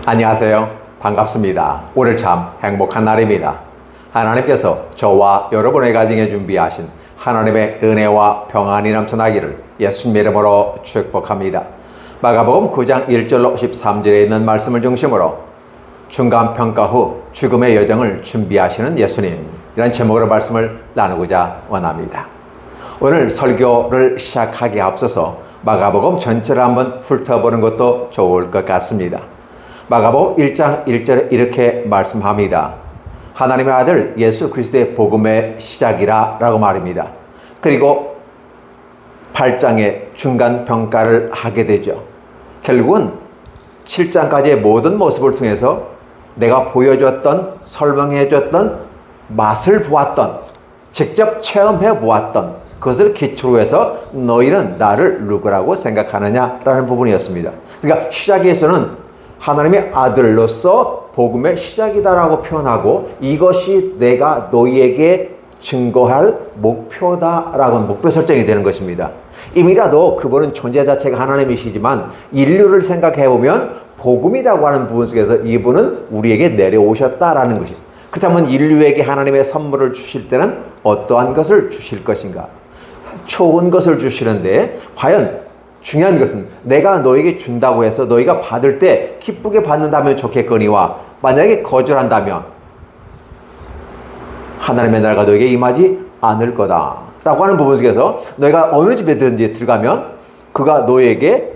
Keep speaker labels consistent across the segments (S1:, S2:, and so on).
S1: 안녕하세요. 반갑습니다. 오늘 참 행복한 날입니다. 하나님께서 저와 여러분의 가정에 준비하신 하나님의 은혜와 평안이 넘쳐나기를 예수님 이름으로 축복합니다. 마가복음 9장 1절로 13절에 있는 말씀을 중심으로 중간평가 후 죽음의 여정을 준비하시는 예수님, 이런 제목으로 말씀을 나누고자 원합니다. 오늘 설교를 시작하기에 앞서서 마가복음 전체를 한번 훑어보는 것도 좋을 것 같습니다. 마가복음 1장 1절에 이렇게 말씀합니다. 하나님의 아들 예수 그리스도의 복음의 시작이라 라고 말입니다. 그리고 8장의 중간평가를 하게 되죠. 결국은 7장까지의 모든 모습을 통해서 내가 보여줬던, 설명해줬던, 맛을 보았던, 직접 체험해 보았던 그것을 기초로 해서 너희는 나를 누구라고 생각하느냐라는 부분이었습니다. 그러니까 시작에서는 하나님의 아들로서 복음의 시작이다라고 표현하고 이것이 내가 너희에게 증거할 목표다라고 목표 설정이 되는 것입니다. 이미라도 그분은 존재 자체가 하나님이시지만 인류를 생각해보면 복음이라고 하는 부분 속에서 이분은 우리에게 내려오셨다라는 것입니다. 그렇다면 인류에게 하나님의 선물을 주실 때는 어떠한 것을 주실 것인가? 좋은 것을 주시는데 과연 중요한 것은 내가 너에게 준다고 해서 너희가 받을 때 기쁘게 받는다면 좋겠거니와 만약에 거절한다면 하나님의 나라가 너에게 임하지 않을 거다 라고 하는 부분 속에서 너희가 어느 집에든지 들어가면 그가 너에게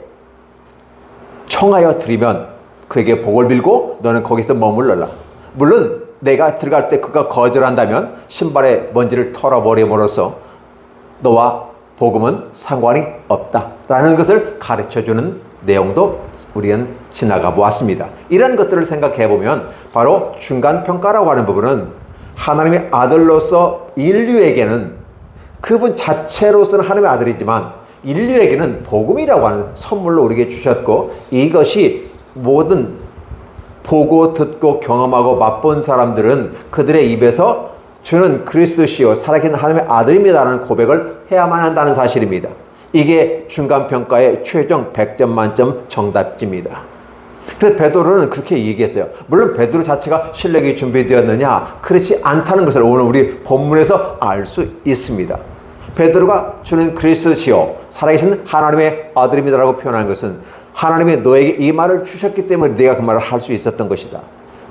S1: 청하여 드리면 그에게 복을 빌고 너는 거기서 머물러라. 물론 내가 들어갈 때 그가 거절한다면 신발의 먼지를 털어버림으로써 너와 복음은 상관이 없다라는 것을 가르쳐주는 내용도 우리는 지나가 보았습니다. 이런 것들을 생각해 보면 바로 중간평가라고 하는 부분은 하나님의 아들로서 인류에게는 그분 자체로서는 하나님의 아들이지만 인류에게는 복음이라고 하는 선물로 우리에게 주셨고 이것이 모든 보고 듣고 경험하고 맛본 사람들은 그들의 입에서 주는 그리스도시요 살아계신 하나님의 아들입니다라는 고백을 해야만 한다는 사실입니다. 이게 중간평가의 최종 100점 만점 정답지입니다. 그래서 베드로는 그렇게 얘기했어요. 물론 베드로 자체가 실력이 준비되었느냐? 그렇지 않다는 것을 오늘 우리 본문에서 알 수 있습니다. 베드로가 주는 그리스도시요 살아계신 하나님의 아들입니다라고 표현한 것은 하나님이 너에게 이 말을 주셨기 때문에 네가 그 말을 할 수 있었던 것이다.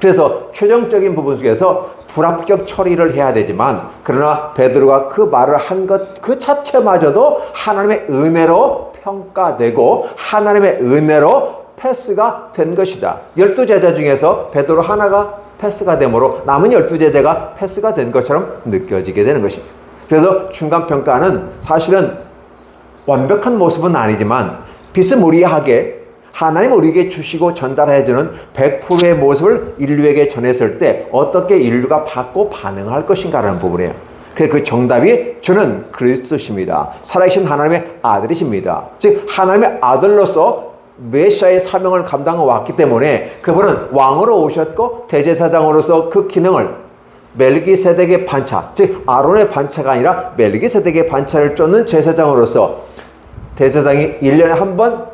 S1: 그래서 최종적인 부분 속에서 불합격 처리를 해야 되지만 그러나 베드로가 그 말을 한 것 그 자체마저도 하나님의 은혜로 평가되고 하나님의 은혜로 패스가 된 것이다. 12제자 중에서 베드로 하나가 패스가 되므로 남은 12제자가 패스가 된 것처럼 느껴지게 되는 것입니다. 그래서 중간평가는 사실은 완벽한 모습은 아니지만 비스무리하게 하나님 우리에게 주시고 전달해주는 100%의 모습을 인류에게 전했을 때 어떻게 인류가 받고 반응할 것인가라는 부분이에요. 그래서 그 정답이 주는 그리스도십니다. 살아계신 하나님의 아들이십니다. 즉 하나님의 아들로서 메시아의 사명을 감당해 왔기 때문에 그분은 왕으로 오셨고 대제사장으로서 그 기능을 멜기세덱의 반차, 즉 아론의 반차가 아니라 멜기세덱의 반차를 쫓는 제사장으로서 대제사장이 1년에 한 번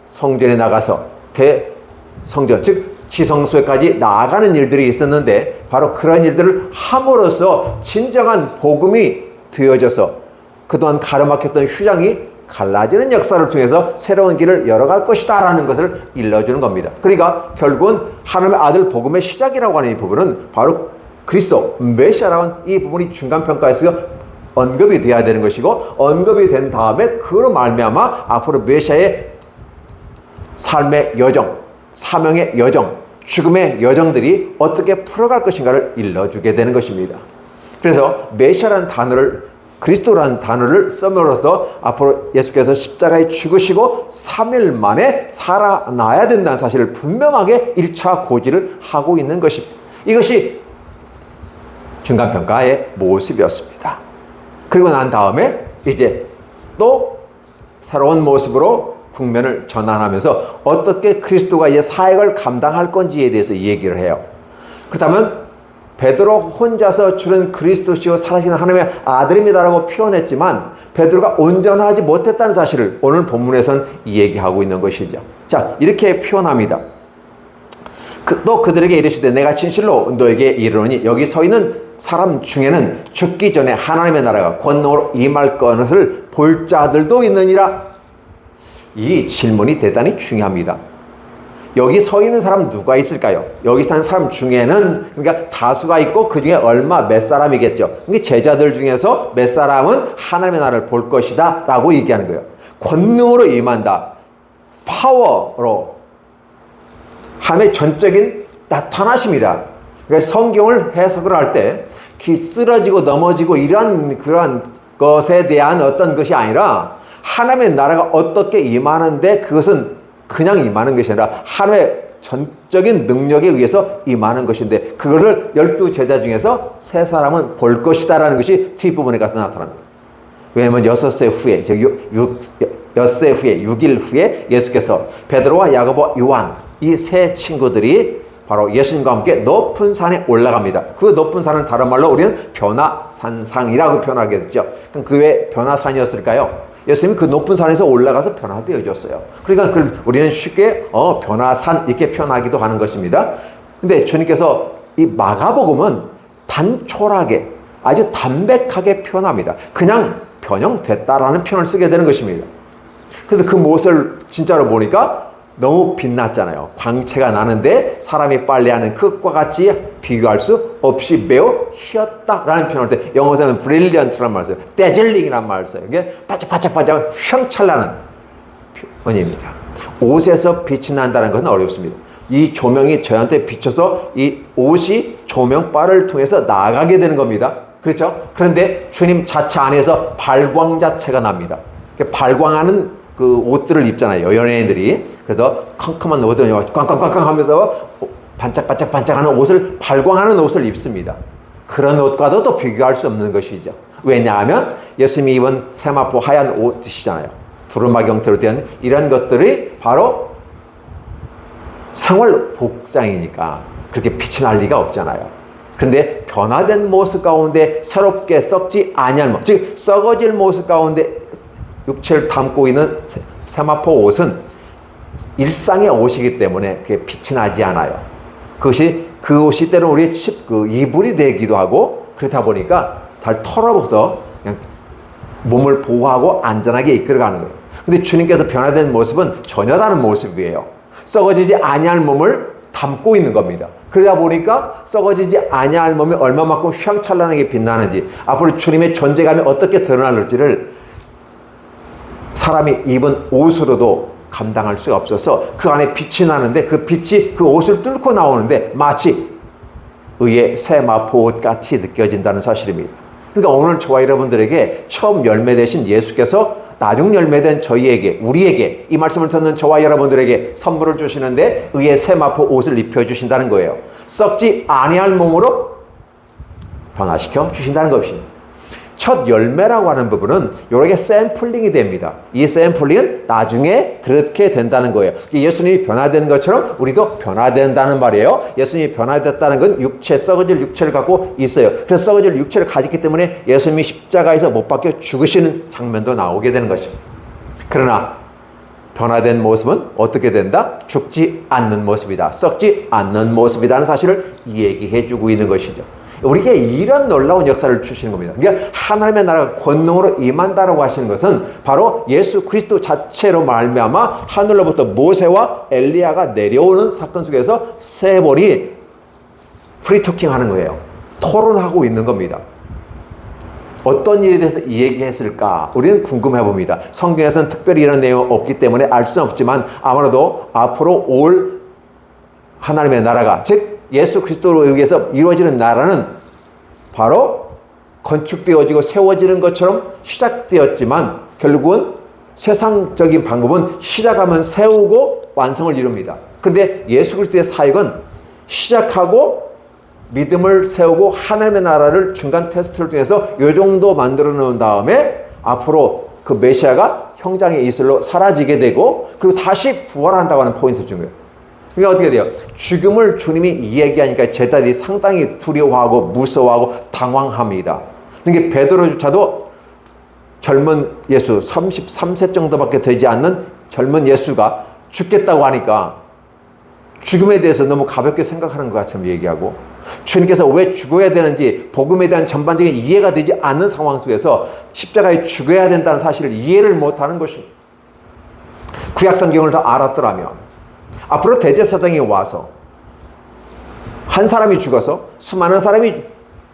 S1: 성전에 나가서 대성전 즉 지성소에까지 나아가는 일들이 있었는데 바로 그런 일들을 함으로써 진정한 복음이 되어져서 그동안 가로막혔던 휴장이 갈라지는 역사를 통해서 새로운 길을 열어갈 것이다 라는 것을 일러주는 겁니다. 그러니까 결국은 하나님의 아들 복음의 시작이라고 하는 이 부분은 바로 그리스도 메시아라는 이 부분이 중간평가에서 언급이 되어야 되는 것이고 언급이 된 다음에 그로 말미암아 앞으로 메시아의 삶의 여정, 사명의 여정, 죽음의 여정들이 어떻게 풀어갈 것인가를 일러주게 되는 것입니다. 그래서 메시아라는 단어를 그리스도라는 단어를 씀으로써 앞으로 예수께서 십자가에 죽으시고 3일 만에 살아나야 된다는 사실을 분명하게 1차 고지를 하고 있는 것입니다. 이것이 중간평가의 모습이었습니다. 그리고 난 다음에 이제 또 새로운 모습으로 국면을 전환하면서 어떻게 그리스도가 이제 사역을 감당할 건지에 대해서 얘기를 해요. 그렇다면 베드로 혼자서 주는 그리스도시요 살아계신 하나님의 아들입니다라고 표현했지만 베드로가 온전하지 못했다는 사실을 오늘 본문에서는 얘기하고 있는 것이죠. 자, 이렇게 표현합니다. 또 그들에게 이르시되 내가 진실로 너에게 이르노니 여기 서 있는 사람 중에는 죽기 전에 하나님의 나라가 권능으로 임할 것을 볼 자들도 있느니라. 이 질문이 대단히 중요합니다. 여기 서 있는 사람 누가 있을까요? 여기 사는 사람 중에는 그러니까 다수가 있고 그 중에 몇 사람이겠죠. 그러니까 제자들 중에서 몇 사람은 하나님의 나라를 볼 것이다 라고 얘기하는 거예요. 권능으로 임한다. 파워로 하나님의 전적인 나타나심이라. 그러니까 성경을 해석을 할 때 쓰러지고 넘어지고 이러한 그러한 것에 대한 어떤 것이 아니라 하나님의 나라가 어떻게 임하는데 그것은 그냥 임하는 것이 아니라 하나님의 전적인 능력에 의해서 임하는 것인데 그거를 12 제자 중에서 3사람은 볼 것이다 라는 것이 뒷부분에 가서 나타납니다. 왜냐하면 6세 후에, 엿새 후에 6일 후에 예수께서 베드로와 야고보와 요한 이 세 친구들이 바로 예수님과 함께 높은 산에 올라갑니다. 그 높은 산을 다른 말로 우리는 변화산상이라고 표현하게 됐죠. 그럼 그 왜 변화산이었을까요? 예수님이 그 높은 산에서 올라가서 변화되어졌어요. 그러니까 우리는 쉽게 변화산 이렇게 표현하기도 하는 것입니다. 근데 주님께서 이 마가복음은 단촐하게 아주 담백하게 표현합니다. 그냥 변형됐다라는 표현을 쓰게 되는 것입니다. 그래서 그 모습을 진짜로 보니까 너무 빛났잖아요. 광채가 나는데 사람이 빨래하는 그것과 같이 비교할 수 없이 매우 희었다라는 표현을 때 영어에서는 brilliant라는 말을 써요. dazzling이라는 말을 써요. 이게 반짝반짝반짝 휘황찬란한 표현입니다. 옷에서 빛이 난다는 것은 어렵습니다. 이 조명이 저한테 비춰서 이 옷이 조명바를 통해서 나가게 되는 겁니다. 그렇죠? 그런데 주님 자체 안에서 발광 자체가 납니다. 발광하는 그 옷들을 입잖아요. 연예인들이. 그래서 컴컴한 옷을 꽝꽝꽝꽝 하면서 반짝반짝반짝하는 옷을 발광하는 옷을 입습니다. 그런 옷과도 또 비교할 수 없는 것이죠. 왜냐하면 예수님이 입은 세마포 하얀 옷이잖아요. 두루마기 형태로 된 이런 것들이 바로 생활 복장이니까 그렇게 빛이 날 리가 없잖아요. 그런데 변화된 모습 가운데 새롭게 썩지 아니할 모습, 즉 썩어질 모습 가운데 육체를 담고 있는 세마포 옷은 일상의 옷이기 때문에 그게 빛이 나지 않아요. 그 옷이 때로는 우리의 이불이 되기도 하고 그렇다 보니까 잘 털어버서 그냥 몸을 보호하고 안전하게 이끌어가는 거예요. 근데 주님께서 변화된 모습은 전혀 다른 모습이에요. 썩어지지 아니할 몸을 담고 있는 겁니다. 그러다 보니까 썩어지지 아니할 몸이 얼마만큼 휘황찬란하게 빛나는지 앞으로 주님의 존재감이 어떻게 드러날지를 사람이 입은 옷으로도 감당할 수가 없어서 그 안에 빛이 나는데 그 빛이 그 옷을 뚫고 나오는데 마치 의의 세마포 옷같이 느껴진다는 사실입니다. 그러니까 오늘 저와 여러분들에게 처음 열매되신 예수께서 나중 열매된 저희에게 우리에게 이 말씀을 듣는 저와 여러분들에게 선물을 주시는데 의의 세마포 옷을 입혀주신다는 거예요. 썩지 아니할 몸으로 변화시켜 주신다는 것입니다. 첫 열매라고 하는 부분은 이렇게 샘플링이 됩니다. 이 샘플링은 나중에 그렇게 된다는 거예요. 예수님이 변화된 것처럼 우리도 변화된다는 말이에요. 예수님이 변화됐다는 건 썩어질 육체를 갖고 있어요. 그래서 썩어질 육체를 가졌기 때문에 예수님이 십자가에서 못 박혀 죽으시는 장면도 나오게 되는 것입니다. 그러나 변화된 모습은 어떻게 된다? 죽지 않는 모습이다. 썩지 않는 모습이라는 사실을 얘기해 주고 있는 것이죠. 우리에게 이런 놀라운 역사를 주시는 겁니다. 그러니까 하나님의 나라가 권능으로 임한다라고 하시는 것은 바로 예수 그리스도 자체로 말미암아 하늘로부터 모세와 엘리야가 내려오는 사건 속에서 세벌이 프리토킹하는 거예요. 토론하고 있는 겁니다. 어떤 일에 대해서 이 얘기했을까? 우리는 궁금해 봅니다. 성경에서는 특별히 이런 내용 없기 때문에 알 수는 없지만 아무래도 앞으로 올 하나님의 나라가 즉 예수 그리스도로 의해서 이루어지는 나라는 바로 건축되어지고 세워지는 것처럼 시작되었지만 결국은 세상적인 방법은 시작하면 세우고 완성을 이룹니다. 그런데 예수 그리스도의 사역은 시작하고 믿음을 세우고 하나님의 나라를 중간 테스트를 통해서 이 정도 만들어 놓은 다음에 앞으로 그 메시아가 형장의 이슬로 사라지게 되고 그리고 다시 부활한다고 하는 포인트 중이에요. 그러니까 어떻게 돼요? 죽음을 주님이 이야기하니까 제자들이 상당히 두려워하고 무서워하고 당황합니다. 그러니까 베드로조차도 젊은 예수 33세 정도밖에 되지 않는 젊은 예수가 죽겠다고 하니까 죽음에 대해서 너무 가볍게 생각하는 것 같이 얘기하고, 주님께서 왜 죽어야 되는지 복음에 대한 전반적인 이해가 되지 않는 상황 속에서 십자가에 죽어야 된다는 사실을 이해를 못하는 것입니다. 구약 성경을 더 알았더라면 앞으로 대제사장이 와서 한 사람이 죽어서 수많은 사람이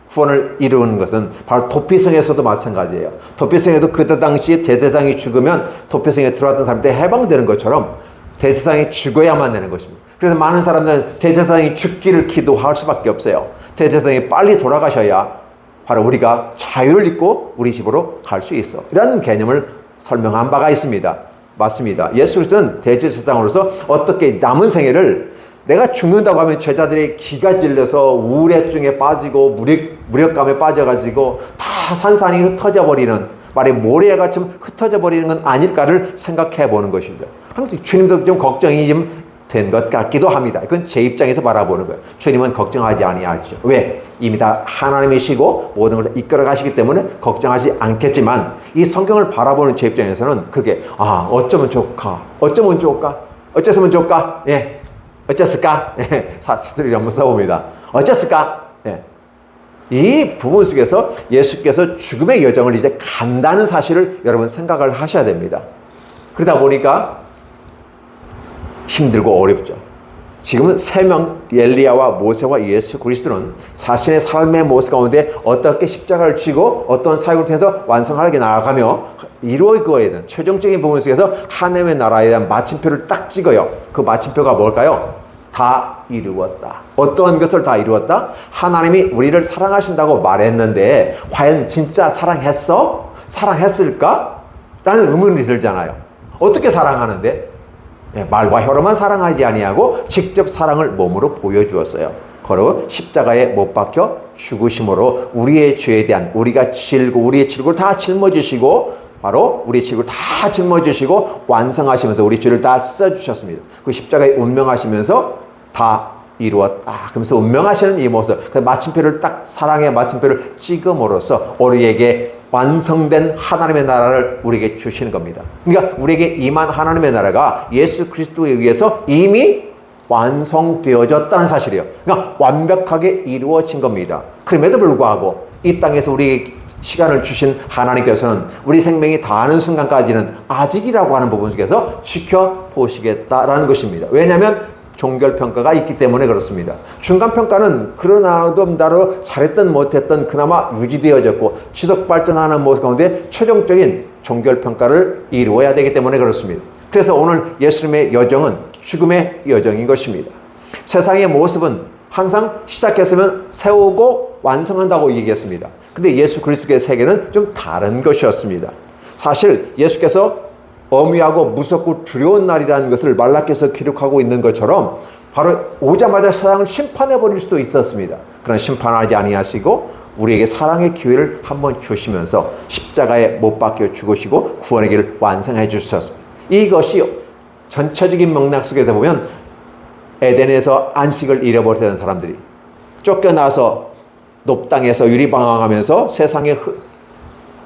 S1: 구원을 이루는 것은 바로 도피성에서도 마찬가지예요. 도피성에도 그때 당시에 대제사장이 죽으면 도피성에 들어왔던 사람들이 해방되는 것처럼 대제사장이 죽어야만 되는 것입니다. 그래서 많은 사람들은 대제사장이 죽기를 기도할 수밖에 없어요. 대제사장이 빨리 돌아가셔야 바로 우리가 자유를 입고 우리 집으로 갈 수 있어. 이런 개념을 설명한 바가 있습니다. 맞습니다. 예수 그리스도는 대제사장으로서 어떻게 남은 생애를 내가 죽는다고 하면 제자들이 기가 질려서 우울증에 빠지고 무력감에 빠져가지고 다 산산이 흩어져 버리는, 말이 모래같이 흩어져 버리는 건 아닐까를 생각해 보는 것이죠. 항상 주님도 좀 걱정이 좀 된 것 같기도 합니다. 그건 제 입장에서 바라보는 거예요. 주님은 걱정하지 아니하죠. 왜? 이미 다 하나님이시고 모든 걸 이끌어 가시기 때문에 걱정하지 않겠지만, 이 성경을 바라보는 제 입장에서는 그게 어쩌면 좋을까? 어쩌면 좋을까? 어쩌면 좋을까? 예. 어쨌을까? 예. 사투리를 한번 써봅니다. 어쨌을까? 예. 이 부분 속에서 예수께서 죽음의 여정을 이제 간다는 사실을 여러분 생각을 하셔야 됩니다. 그러다 보니까 힘들고 어렵죠. 지금은 세 명, 엘리야와 모세와 예수 그리스도는 자신의 삶의 모습 가운데 어떻게 십자가를 지고 어떤 사역을 통해서 완성하게 나아가며 이루어져야 되는 최종적인 부분 속에서 하나님의 나라에 대한 마침표를 딱 찍어요. 그 마침표가 뭘까요? 다 이루었다. 어떤 것을 다 이루었다? 하나님이 우리를 사랑하신다고 말했는데 과연 진짜 사랑했어? 사랑했을까? 라는 의문이 들잖아요. 어떻게 사랑하는데? 말과 혀로만 사랑하지 아니하고 직접 사랑을 몸으로 보여주었어요. 바로 십자가에 못 박혀 죽으심으로 우리의 죄에 대한 우리의 질고를 다 짊어지시고, 바로 우리의 질고를 다 짊어지시고 완성하시면서 우리 죄를 다 써주셨습니다. 그 십자가에 운명하시면서 다 이루었다. 그러면서 운명하시는 이 모습, 그 마침표를 딱 사랑의 마침표를 찍음으로써 우리에게 완성된 하나님의 나라를 우리에게 주시는 겁니다. 그러니까 우리에게 임한 하나님의 나라가 예수 그리스도에 의해서 이미 완성되어졌다는 사실이에요. 그러니까 완벽하게 이루어진 겁니다. 그럼에도 불구하고 이 땅에서 우리에게 시간을 주신 하나님께서는 우리 생명이 다하는 순간까지는 아직이라고 하는 부분 속에서 지켜보시겠다라는 것입니다. 왜냐하면 종결평가가 있기 때문에 그렇습니다. 중간평가는 그러나도 나로 잘했던 못했던 그나마 유지되어졌고 지속 발전하는 모습 가운데 최종적인 종결평가를 이루어야 되기 때문에 그렇습니다. 그래서 오늘 예수님의 여정은 죽음의 여정인 것입니다. 세상의 모습은 항상 시작했으면 세우고 완성한다고 얘기했습니다. 근데 예수 그리스도의 세계는 좀 다른 것이었습니다. 사실 예수께서 엄위하고 무섭고 두려운 날이라는 것을 말라기서 기록하고 있는 것처럼 바로 오자마자 세상을 심판해버릴 수도 있었습니다. 그러나 심판하지 아니하시고 우리에게 사랑의 기회를 한번 주시면서 십자가에 못 박혀 죽으시고 구원의 길을 완성해 주셨습니다. 이것이 전체적인 맥락 속에서 보면 에덴에서 안식을 잃어버리던 사람들이 쫓겨나서 높땅에서 유리방황하면서 세상에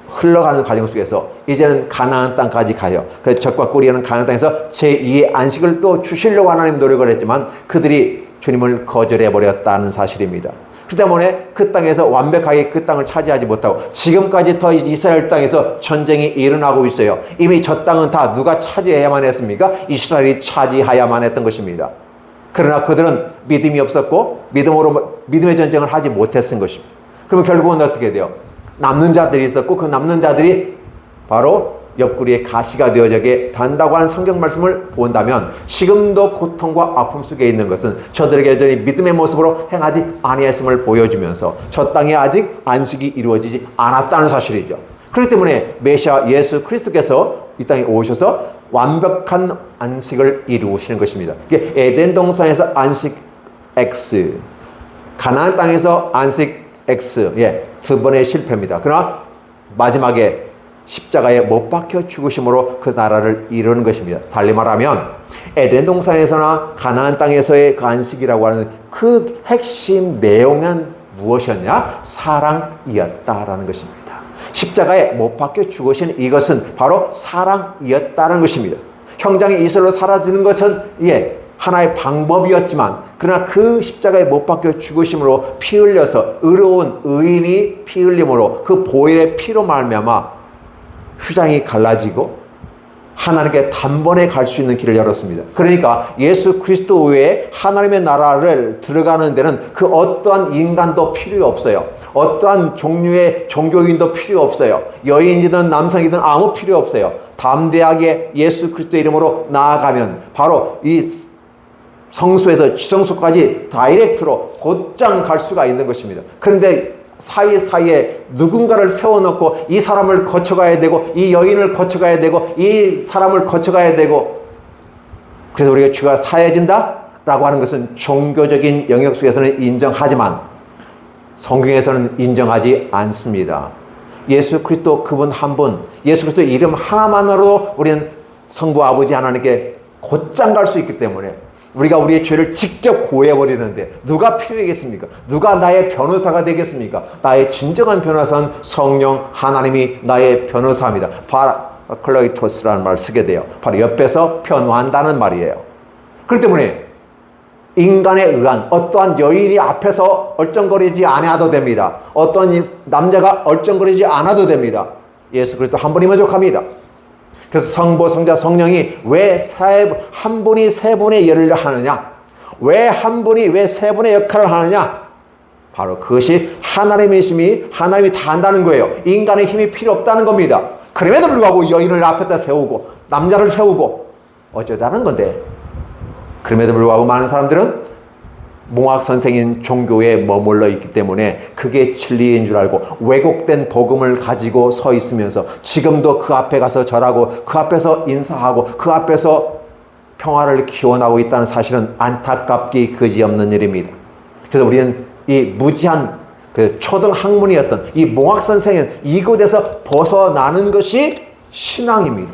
S1: 흘러가는 과정 속에서 이제는 가나안 땅까지 가요. 그래서 젖과 꿀이라는 가나안 땅에서 제2의 안식을 또 주시려고 하나님 노력을 했지만 그들이 주님을 거절해버렸다는 사실입니다. 그 때문에 그 땅에서 완벽하게 그 땅을 차지하지 못하고 지금까지 더 이스라엘 땅에서 전쟁이 일어나고 있어요. 이미 저 땅은 다 누가 차지해야만 했습니까? 이스라엘이 차지해야만 했던 것입니다. 그러나 그들은 믿음이 없었고 믿음의 전쟁을 하지 못했은 것입니다. 그러면 결국은 어떻게 돼요? 남는 자들이 있었고 그 남는 자들이 바로 옆구리에 가시가 되어지게 단다고 하는 성경 말씀을 본다면 지금도 고통과 아픔 속에 있는 것은 저들에게 여전히 믿음의 모습으로 행하지 아니했음을 보여주면서 저 땅에 아직 안식이 이루어지지 않았다는 사실이죠. 그렇기 때문에 메시아 예수 그리스도께서 이 땅에 오셔서 완벽한 안식을 이루시는 것입니다. 이게 에덴 동산에서 안식 X, 가나안 땅에서 안식 X, 두 번의 실패입니다. 그러나 마지막에 십자가에 못 박혀 죽으심으로 그 나라를 이루는 것입니다. 달리 말하면 에덴 동산에서나 가나안 땅에서의 그 안식이라고 하는 그 핵심 내용은 무엇이었냐? 사랑이었다라는 것입니다. 십자가에 못 박혀 죽으신 이것은 바로 사랑이었다는 것입니다. 형장이 이슬로 사라지는 것은 하나의 방법이었지만 그러나 그 십자가에 못 박혀 죽으심으로 피 흘려서 의로운 의인이 피 흘림으로 그 보혈의 피로 말미암아 휘장이 갈라지고 하나님께 단번에 갈 수 있는 길을 열었습니다. 그러니까 예수 그리스도 외에 하나님의 나라를 들어가는 데는 그 어떠한 인간도 필요 없어요. 어떠한 종류의 종교인도 필요 없어요. 여인이든 남성이든 아무 필요 없어요. 담대하게 예수 그리스도 이름으로 나아가면 바로 이 성소에서 지성소까지 다이렉트로 곧장 갈 수가 있는 것입니다. 그런데 사이사이에 누군가를 세워놓고 이 사람을 거쳐가야 되고 이 여인을 거쳐가야 되고 이 사람을 거쳐가야 되고 그래서 우리가 죄가 사해진다 라고 하는 것은 종교적인 영역 속에서는 인정하지만 성경에서는 인정하지 않습니다. 예수 그리스도 그분 한 분, 예수 그리스도 이름 하나만으로 우리는 성부 아버지 하나님께 곧장 갈 수 있기 때문에 우리가 우리의 죄를 직접 고해버리는데 누가 필요하겠습니까? 누가 나의 변호사가 되겠습니까? 나의 진정한 변호사는 성령 하나님이 나의 변호사입니다. 파라클로이토스라는 말을 쓰게 돼요. 바로 옆에서 변호한다는 말이에요. 그렇기 때문에 인간에 의한 어떠한 여인이 앞에서 얼쩡거리지 않아도 됩니다. 어떤 남자가 얼쩡거리지 않아도 됩니다. 예수 그리스도 한 분이 만족합니다. 그래서 성부, 성자, 성령이 왜 한 분이 세 분의 일을 하느냐? 왜 한 분이 왜 세 분의 역할을 하느냐? 바로 그것이 하나님의 하나님이 다 한다는 거예요. 인간의 힘이 필요 없다는 겁니다. 그럼에도 불구하고 여인을 앞에다 세우고 남자를 세우고 어쩌자는 건데 그럼에도 불구하고 많은 사람들은 몽학 선생인 종교에 머물러 있기 때문에 그게 진리인 줄 알고 왜곡된 복음을 가지고 서 있으면서 지금도 그 앞에 가서 절하고 그 앞에서 인사하고 그 앞에서 평화를 기원하고 있다는 사실은 안타깝기 그지없는 일입니다. 그래서 우리는 이 무지한 그 초등학문이었던 이 몽학 선생은 이곳에서 벗어나는 것이 신앙입니다.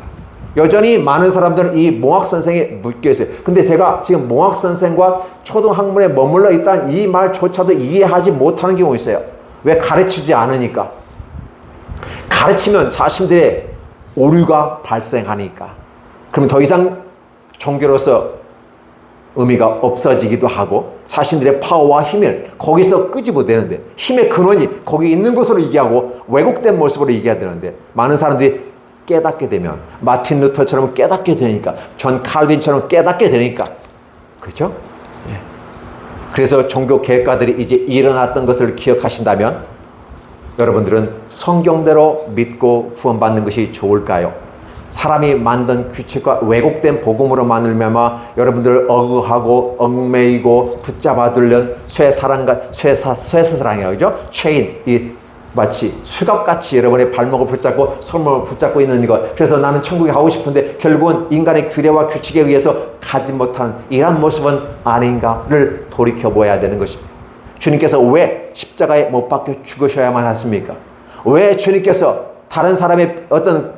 S1: 여전히 많은 사람들은 이 몽학 선생에 묶여 있어요. 근데 제가 지금 몽학 선생과 초등학문에 머물러 있다는 이 말조차도 이해하지 못하는 경우가 있어요. 왜? 가르치지 않으니까. 가르치면 자신들의 오류가 발생하니까. 그럼 더 이상 종교로서 의미가 없어지기도 하고 자신들의 파워와 힘을 거기서 끄집어내는데 힘의 근원이 거기 있는 것으로 얘기하고 왜곡된 모습으로 얘기해야 되는데 많은 사람들이 깨닫게 되면 마틴 루터처럼 깨닫게 되니까 존 칼빈처럼 깨닫게 되니까 그렇죠? 예. 그래서 종교 개혁가들이 이제 일어났던 것을 기억하신다면 여러분들은 성경대로 믿고 구원받는 것이 좋을까요? 사람이 만든 규칙과 왜곡된 복음으로 만들면 여러분들을 어그하고 얽매이고 붙잡아두려는 쇠사슬랑이라고 그러죠? 체인, 이 마치 수갑같이 여러분의 발목을 붙잡고 손목을 붙잡고 있는 것. 그래서 나는 천국에 가고 싶은데 결국은 인간의 규례와 규칙에 의해서 가지 못한 이런 모습은 아닌가를 돌이켜보아야 되는 것입니다. 주님께서 왜 십자가에 못 박혀 죽으셔야만 하십니까? 왜 주님께서 다른 사람의 어떤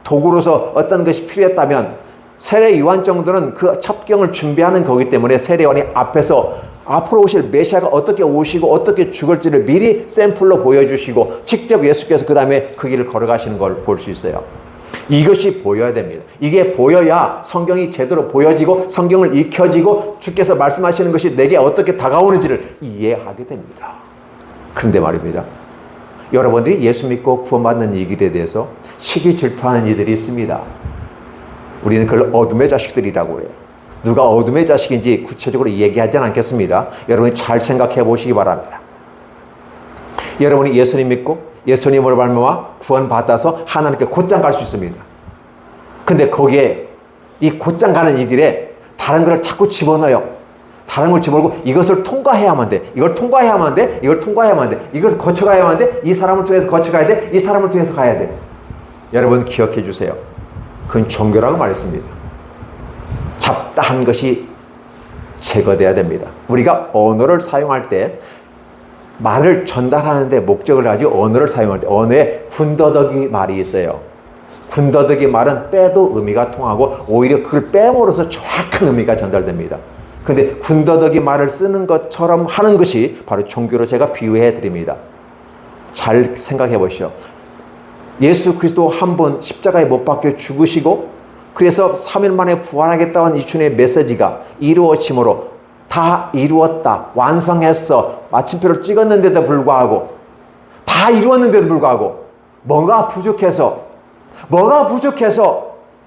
S1: 도구로서 어떤 것이 필요했다면 세례 요한 정도는 그 첩경을 준비하는 거기 때문에 세례 요한이 앞에서 앞으로 오실 메시아가 어떻게 오시고 어떻게 죽을지를 미리 샘플로 보여주시고 직접 예수께서 그 다음에 그 길을 걸어가시는 걸 볼 수 있어요. 이것이 보여야 됩니다. 이게 보여야 성경이 제대로 보여지고 성경을 익혀지고 주께서 말씀하시는 것이 내게 어떻게 다가오는지를 이해하게 됩니다. 그런데 말입니다. 여러분들이 예수 믿고 구원받는 이 길에 대해서 시기 질투하는 이들이 있습니다. 우리는 그걸 어둠의 자식들이라고 해요. 누가 어둠의 자식인지 구체적으로 얘기하지는 않겠습니다. 여러분이 잘 생각해 보시기 바랍니다. 여러분이 예수님 믿고 예수님으로 말미암아 구원받아서 하나님께 곧장 갈 수 있습니다. 근데 거기에 이 곧장 가는 이 길에 다른 걸 자꾸 집어넣어요. 다른 걸 집어넣고 이것을 통과해야만 돼. 이걸 통과해야만 돼. 이걸 통과해야만 돼. 이것을 거쳐가야만 돼. 이 사람을 통해서 거쳐가야 돼. 이 사람을 통해서 가야 돼. 여러분 기억해 주세요. 그건 종교라고 말했습니다. 잡다한 것이 제거돼야 됩니다. 우리가 언어를 사용할 때 말을 전달하는데 목적을 가지고 언어를 사용할 때 언어에 군더더기 말이 있어요. 군더더기 말은 빼도 의미가 통하고 오히려 그걸 빼므로써 정확한 의미가 전달됩니다. 그런데 군더더기 말을 쓰는 것처럼 하는 것이 바로 종교로 제가 비유해 드립니다. 잘 생각해 보시죠. 예수 그리스도 한 분 십자가에 못 박혀 죽으시고 그래서 3일 만에 부활하겠다는 이 주님의 메시지가 이루어짐으로 다 이루었다, 완성했어, 마침표를 찍었는데도 불구하고, 다 이루었는데도 불구하고 뭐가 부족해서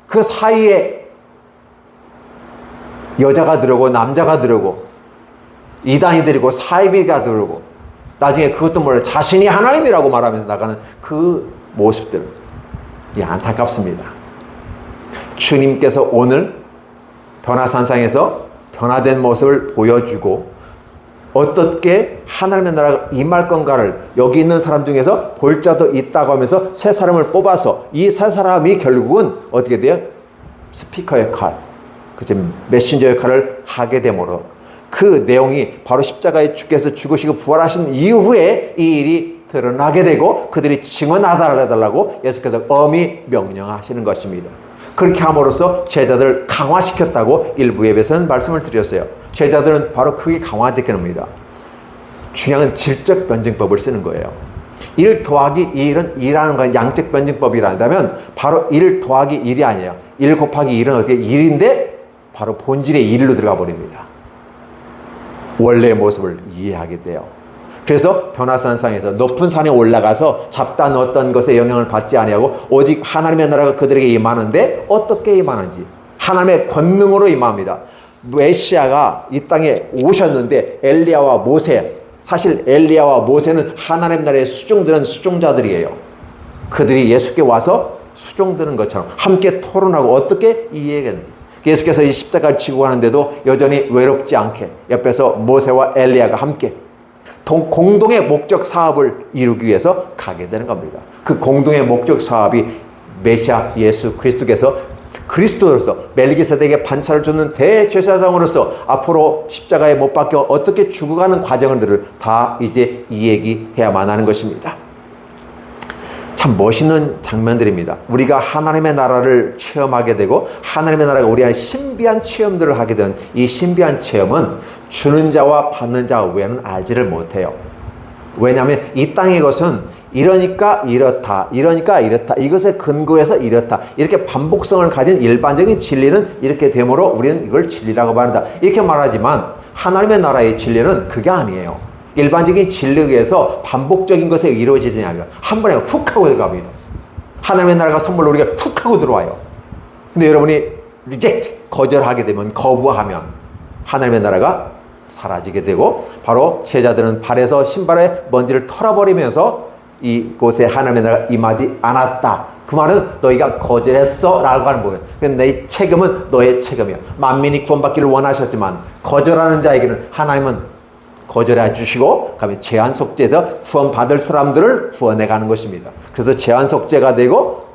S1: 그 사이에 여자가 들어오고 남자가 들어오고 이단이 들이고 사이비가 들어오고 나중에 그것도 몰라 자신이 하나님이라고 말하면서 나가는 그 모습들, 안타깝습니다. 주님께서 오늘 변화산상에서 변화된 모습을 보여주고 어떻게 하나님의 나라가 임할 건가를 여기 있는 사람 중에서 볼 자도 있다고 하면서 세 사람을 뽑아서 이 세 사람이 결국은 어떻게 돼요? 스피커 역할, 메신저 역할을 하게 되므로 그 내용이 바로 십자가에 주께서 죽으시고 부활하신 이후에 이 일이 드러나게 되고 그들이 증언하달라고 예수께서 엄히 명령하시는 것입니다. 그렇게 함으로써 제자들을 강화시켰다고 일부 예배에서는 말씀을 드렸어요. 제자들은 바로 그게 강화되게 됩니다. 중요한 질적 변증법을 쓰는 거예요. 1 더하기 1은 2라는 건 양적 변증법이란다면 바로 1 더하기 1이 아니에요. 1 곱하기 1은 어떻게 1인데 바로 본질의 1로 들어가 버립니다. 원래의 모습을 이해하게 돼요. 그래서 변화산상에서 높은 산에 올라가서 잡다 넣었던 것에 영향을 받지 아니하고 오직 하나님의 나라가 그들에게 임하는데 어떻게 임하는지 하나님의 권능으로 임합니다. 메시아가 이 땅에 오셨는데 엘리야와 모세, 사실 엘리야와 모세는 하나님 나라의 수종드는 수종자들이에요. 그들이 예수께 와서 수종드는 것처럼 함께 토론하고 어떻게 이해하겠는지. 예수께서 이 십자가를 지고 가는데도 여전히 외롭지 않게 옆에서 모세와 엘리야가 함께 공동의 목적 사업을 이루기 위해서 가게 되는 겁니다. 그 공동의 목적 사업이 메시아 예수 그리스도께서 그리스도로서 멜기세덱에게 반차를 주는 대제사장으로서 앞으로 십자가에 못 박혀 어떻게 죽어가는 과정들을 다 이제 이야기해야만 하는 것입니다. 참 멋있는 장면들입니다. 우리가 하나님의 나라를 체험하게 되고 하나님의 나라가 우리 안에 신비한 체험들을 하게 된 이 신비한 체험은 주는 자와 받는 자 외에는 알지를 못해요. 왜냐하면 이 땅의 것은 이러니까 이렇다, 이러니까 이렇다, 이것에 근거해서 이렇다, 이렇게 반복성을 가진 일반적인 진리는 이렇게 되므로 우리는 이걸 진리라고 말한다, 이렇게 말하지만 하나님의 나라의 진리는 그게 아니에요. 일반적인 진리에 의해서 반복적인 것에 이루어지지 않아요. 한 번에 훅 하고 들어갑니다. 하나님의 나라가 선물로 우리가 훅 하고 들어와요. 근데 여러분이 reject, 거절하게 되면, 거부하면 하나님의 나라가 사라지게 되고 바로 제자들은 발에서 신발의 먼지를 털어버리면서 이곳에 하나님의 나라가 임하지 않았다. 그 말은 너희가 거절했어 라고 하는 거예요. 내 책임은 너의 책임이야. 만민이 구원받기를 원하셨지만 거절하는 자에게는 하나님은 거절해 주시고 그다음에 제한 속죄에서 구원받을 사람들을 구원해 가는 것입니다. 그래서 제한 속죄가 되고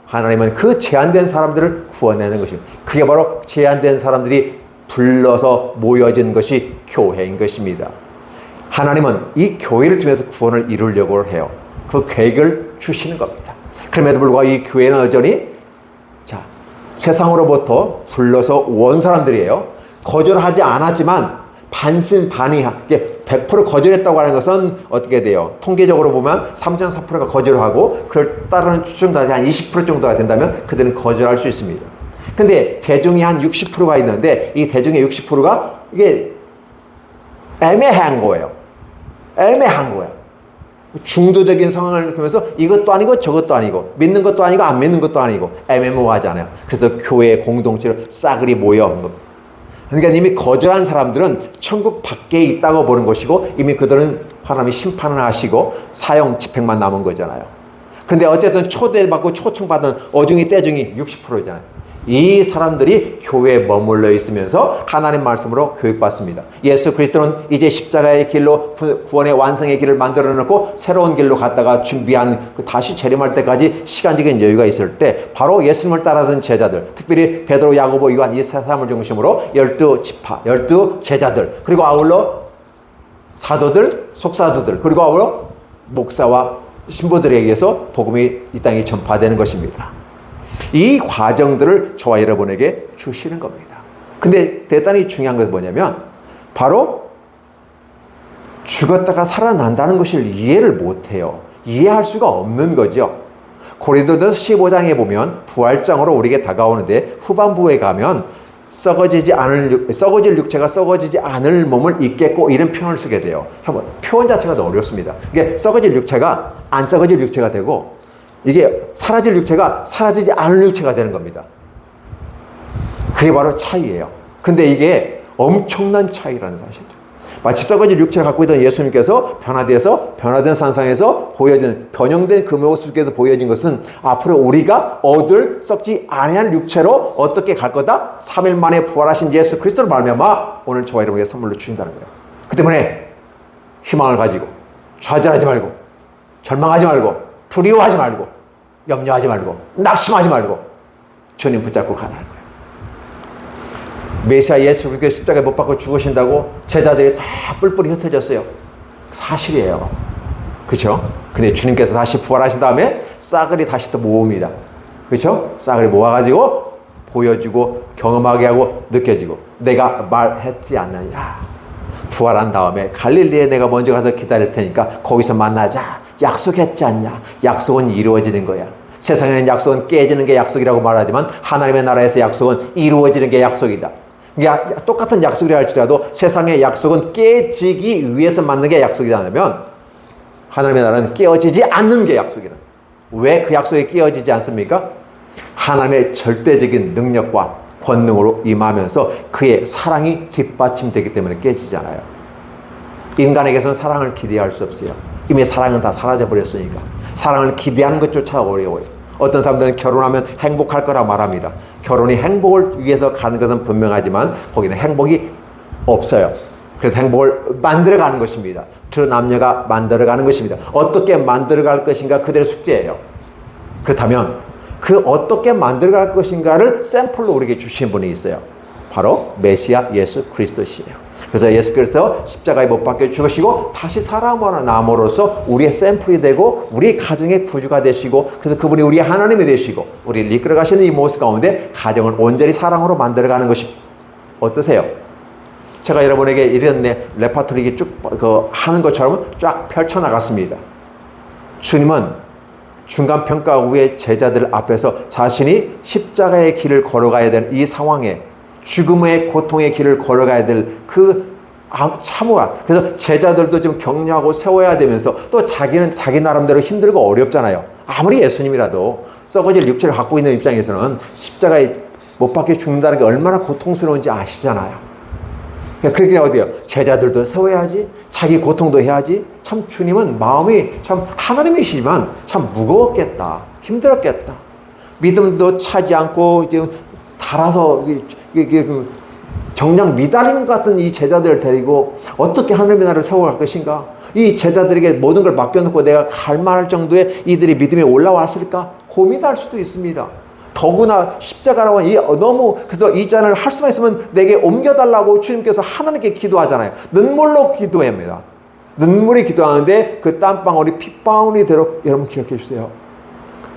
S1: 하나님은 그 제한된 사람들을 구원하는 것입니다. 그게 바로 제한된 사람들이 불러서 모여진 것이 교회인 것입니다. 하나님은 이 교회를 통해서 구원을 이루려고 해요. 그 계획을 주시는 겁니다. 그럼에도 불구하고 이 교회는 여전히 세상으로부터 불러서 온 사람들이에요. 거절하지 않았지만 반신반의, 100% 거절했다고 하는 것은 어떻게 돼요? 통계적으로 보면 3.4%가 거절하고 그걸 따르는 추정자들이 한 20% 정도가 된다면 그들은 거절할 수 있습니다. 근데 대중이 한 60%가 있는데 이 대중의 60%가 이게 애매한 거예요. 애매한 거예요. 중도적인 상황을 보면서 이것도 아니고 저것도 아니고 믿는 것도 아니고 안 믿는 것도 아니고 애매모호하잖아요. 그래서 교회 공동체로 싸그리 모여 온 겁니다. 그러니까 이미 거절한 사람들은 천국 밖에 있다고 보는 것이고 이미 그들은 하나님이 심판을 하시고 사형 집행만 남은 거잖아요. 근데 어쨌든 초대받고 초청받은 어중이 떼중이 60%잖아요. 이 사람들이 교회에 머물러 있으면서 하나님 말씀으로 교육받습니다. 예수 그리스도는 이제 십자가의 길로 구원의 완성의 길을 만들어 놓고 새로운 길로 갔다가 준비한 다시 재림할 때까지 시간적인 여유가 있을 때 바로 예수님을 따르던 제자들, 특별히 베드로, 야고보, 요한 이 세 사람을 중심으로 12지파, 12제자들, 그리고 아울러 사도들, 속사도들, 그리고 아울러 목사와 신부들에게서 복음이 이 땅에 전파되는 것입니다. 이 과정들을 저와 여러분에게 주시는 겁니다. 근데 대단히 중요한 것은 뭐냐면 바로 죽었다가 살아난다는 것을 이해를 못해요. 이해할 수가 없는 거죠. 고린도전서 15장에 보면 부활장으로 우리에게 다가오는데 후반부에 가면 썩어질 육체가 썩어지지 않을 몸을 입겠고 이런 표현을 쓰게 돼요. 참 표현 자체가 너무 어렵습니다. 이게 썩어질 육체가 안 썩어질 육체가 되고 이게 사라질 육체가 사라지지 않을 육체가 되는 겁니다. 그게 바로 차이예요. 근데 이게 엄청난 차이라는 사실이죠. 마치 썩어질 육체를 갖고 있던 예수님께서 변화된 산상에서 보여진 변형된 그 모습 속에서 보여진 것은 앞으로 우리가 얻을 썩지 아니할 육체로 어떻게 갈 거다? 3일 만에 부활하신 예수 그리스도를 말미암아 오늘 저와 여러분에게 선물로 주신다는 거예요. 그 때문에 희망을 가지고 좌절하지 말고 절망하지 말고 두려워하지 말고 염려하지 말고 낙심하지 말고 주님 붙잡고 가라는 거예요. 메시아 예수 그리스도 십자가에 못 박고 죽으신다고 제자들이 다 뿔뿔이 흩어졌어요. 사실이에요. 그렇죠? 근데 주님께서 다시 부활하신 다음에 싸그리 다시 또 모읍니다. 그렇죠? 싸그리 모아가지고 보여주고 경험하게 하고 느껴지고 내가 말했지 않느냐. 부활한 다음에 갈릴리에 내가 먼저 가서 기다릴 테니까 거기서 만나자. 약속했지 않냐. 약속은 이루어지는 거야. 세상에는 약속은 깨지는 게 약속이라고 말하지만 하나님의 나라에서 약속은 이루어지는 게 약속이다. 그러니까 똑같은 약속이라 할지라도 세상의 약속은 깨지기 위해서 만든 게 약속이라면 하나님의 나라는 깨어지지 않는 게 약속이라. 왜 그 약속이 깨어지지 않습니까? 하나님의 절대적인 능력과 권능으로 임하면서 그의 사랑이 뒷받침되기 때문에 깨지지 않아요. 인간에게서는 사랑을 기대할 수 없어요. 이미 사랑은 다 사라져버렸으니까. 사랑을 기대하는 것조차 어려워요. 어떤 사람들은 결혼하면 행복할 거라 말합니다. 결혼이 행복을 위해서 가는 것은 분명하지만 거기는 행복이 없어요. 그래서 행복을 만들어가는 것입니다. 두 남녀가 만들어가는 것입니다. 어떻게 만들어갈 것인가 그들의 숙제예요. 그렇다면 그 어떻게 만들어갈 것인가를 샘플로 우리에게 주신 분이 있어요. 바로 메시아 예수 그리스도시에요. 그래서 예수 그리스도 십자가에 못 박혀 죽으시고 다시 사람으로 남으로써 우리의 샘플이 되고 우리 가정의 구주가 되시고 그래서 그분이 우리의 하나님이 되시고 우리를 이끌어 가시는 이 모습 가운데 가정을 온전히 사랑으로 만들어가는 것이 어떠세요? 제가 여러분에게 이런 레파토리 쭉 하는 것처럼 쫙 펼쳐나갔습니다. 주님은 중간 평가 후에 제자들 앞에서 자신이 십자가의 길을 걸어가야 되는 이 상황에 죽음의 고통의 길을 걸어가야 될 그 참호와 그래서 제자들도 좀 격려하고 세워야 되면서 또 자기는 자기 나름대로 힘들고 어렵잖아요. 아무리 예수님이라도 썩어질 육체를 갖고 있는 입장에서는 십자가에 못 박혀 죽는다는 게 얼마나 고통스러운지 아시잖아요. 그러니까 어디요? 제자들도 세워야지 자기 고통도 해야지. 참 주님은 마음이 참 하나님이시지만 참 무거웠겠다. 힘들었겠다. 믿음도 차지 않고 지금 달아서 정량 미달인 것 같은 이 제자들을 데리고 어떻게 하나님의 나라를 세워갈 것인가? 이 제자들에게 모든 걸 맡겨놓고 내가 갈 만할 정도의 이들이 믿음에 올라왔을까? 고민할 수도 있습니다. 더구나 십자가라고 너무 그래서 이 잔을 할 수만 있으면 내게 옮겨달라고 주님께서 하나님께 기도하잖아요. 눈물로 기도합니다. 눈물이 기도하는데 그 땀방울이 핏방울이 되도록 여러분 기억해 주세요.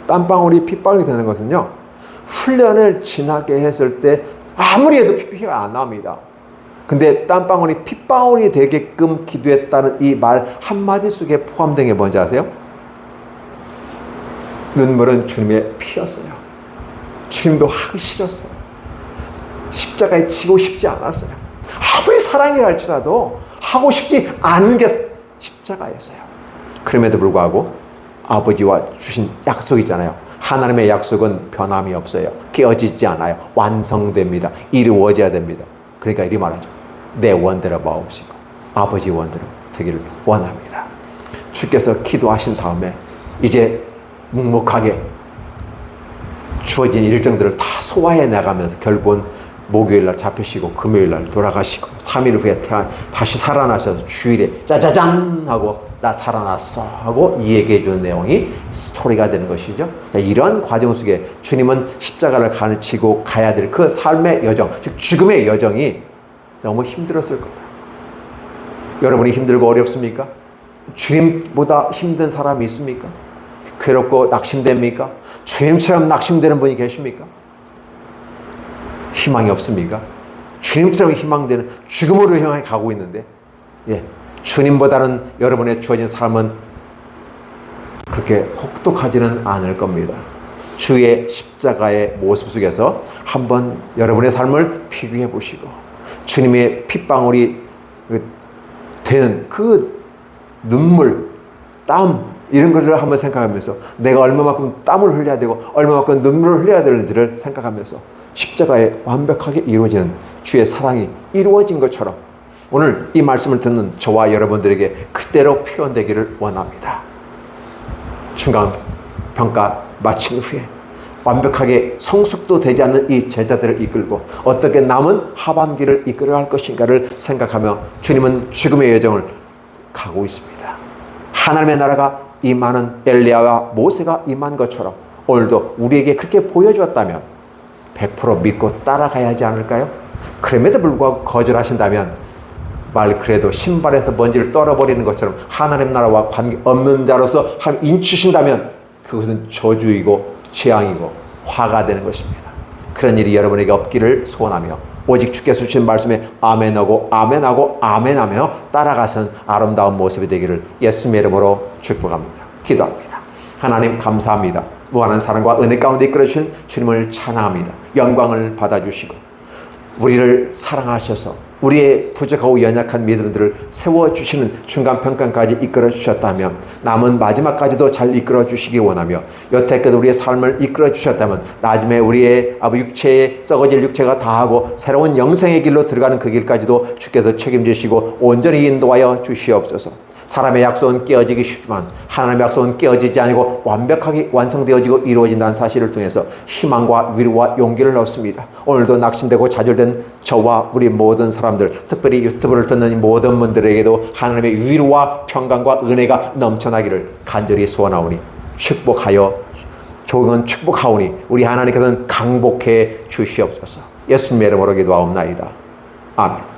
S1: 땀방울이 핏방울이 되는 것은요. 훈련을 지나게 했을 때 아무리 해도 피가 안 나옵니다. 근데 땀방울이 핏방울이 되게끔 기도했다는 이 말 한마디 속에 포함된 게 뭔지 아세요? 눈물은 주님의 피였어요. 주님도 하기 싫었어요. 십자가에 치고 싶지 않았어요. 아무리 사랑이라 할지라도 하고 싶지 않은 게 십자가였어요. 그럼에도 불구하고 아버지와 주신 약속이잖아요. 하나님의 약속은 변함이 없어요. 깨어지지 않아요. 완성됩니다. 이루어져야 됩니다. 그러니까 이리 말하죠. 내 원대로 마옵시고 아버지 원대로 되기를 원합니다. 주께서 기도하신 다음에 이제 묵묵하게 주어진 일정들을 다 소화해 나가면서 결국은 목요일날 잡히시고 금요일날 돌아가시고 3일 후에 다시 살아나셔서 주일에 짜자잔 하고 나 살아났어 하고 얘기해 주는 내용이 스토리가 되는 것이죠. 이런 과정 속에 주님은 십자가를 가르치고 가야 될 그 삶의 여정, 즉 죽음의 여정이 너무 힘들었을 거다. 여러분이 힘들고 어렵습니까? 주님보다 힘든 사람이 있습니까? 괴롭고 낙심됩니까? 주님처럼 낙심되는 분이 계십니까? 희망이 없습니까? 주님처럼 희망되는 죽음으로 향해 가고 있는데 주님보다는 여러분의 주어진 삶은 그렇게 혹독하지는 않을 겁니다. 주의 십자가의 모습 속에서 한번 여러분의 삶을 비교해 보시고 주님의 핏방울이 되는 그 눈물, 땀 이런 것을 한번 생각하면서 내가 얼마만큼 땀을 흘려야 되고 얼마만큼 눈물을 흘려야 되는지를 생각하면서 십자가에 완벽하게 이루어지는 주의 사랑이 이루어진 것처럼 오늘 이 말씀을 듣는 저와 여러분들에게 그대로 표현되기를 원합니다. 중간평가 마친 후에 완벽하게 성숙도 되지 않는 이 제자들을 이끌고 어떻게 남은 하반기를 이끌어갈 것인가를 생각하며 주님은 죽음의 여정을 가고 있습니다. 하나님의 나라가 임하는 엘리야와 모세가 임한 것처럼 오늘도 우리에게 그렇게 보여주었다면 100% 믿고 따라가야 하지 않을까요? 그럼에도 불구하고 거절하신다면 말 그래도 신발에서 먼지를 떨어버리는 것처럼 하나님 나라와 관계없는 자로서 인치신다면 그것은 저주이고 재앙이고 화가 되는 것입니다. 그런 일이 여러분에게 없기를 소원하며 오직 주께서 주신 말씀에 아멘하고 아멘하고 아멘하며 따라가선 아름다운 모습이 되기를 예수님의 이름으로 축복합니다. 기도합니다. 하나님 감사합니다. 무한한 사랑과 은혜 가운데 이끌어주신 주님을 찬양합니다. 영광을 받아주시고 우리를 사랑하셔서 우리의 부족하고 연약한 믿음들을 세워주시는 중간평가까지 이끌어주셨다면 남은 마지막까지도 잘 이끌어주시기 원하며 여태껏 우리의 삶을 이끌어주셨다면 나중에 우리의 육체에 썩어질 육체가 다하고 새로운 영생의 길로 들어가는 그 길까지도 주께서 책임지시고 온전히 인도하여 주시옵소서. 사람의 약속은 깨어지기 쉽지만 하나님의 약속은 깨어지지 아니고 완벽하게 완성되어지고 이루어진다는 사실을 통해서 희망과 위로와 용기를 얻습니다. 오늘도 낙심되고 좌절된 저와 우리 모든 사람들, 특별히 유튜브를 듣는 모든 분들에게도 하나님의 위로와 평강과 은혜가 넘쳐나기를 간절히 소원하오니 축복하여 조건 축복하오니 우리 하나님께서는 강복해 주시옵소서. 예수님의 이름으로 기도하옵나이다. 아멘.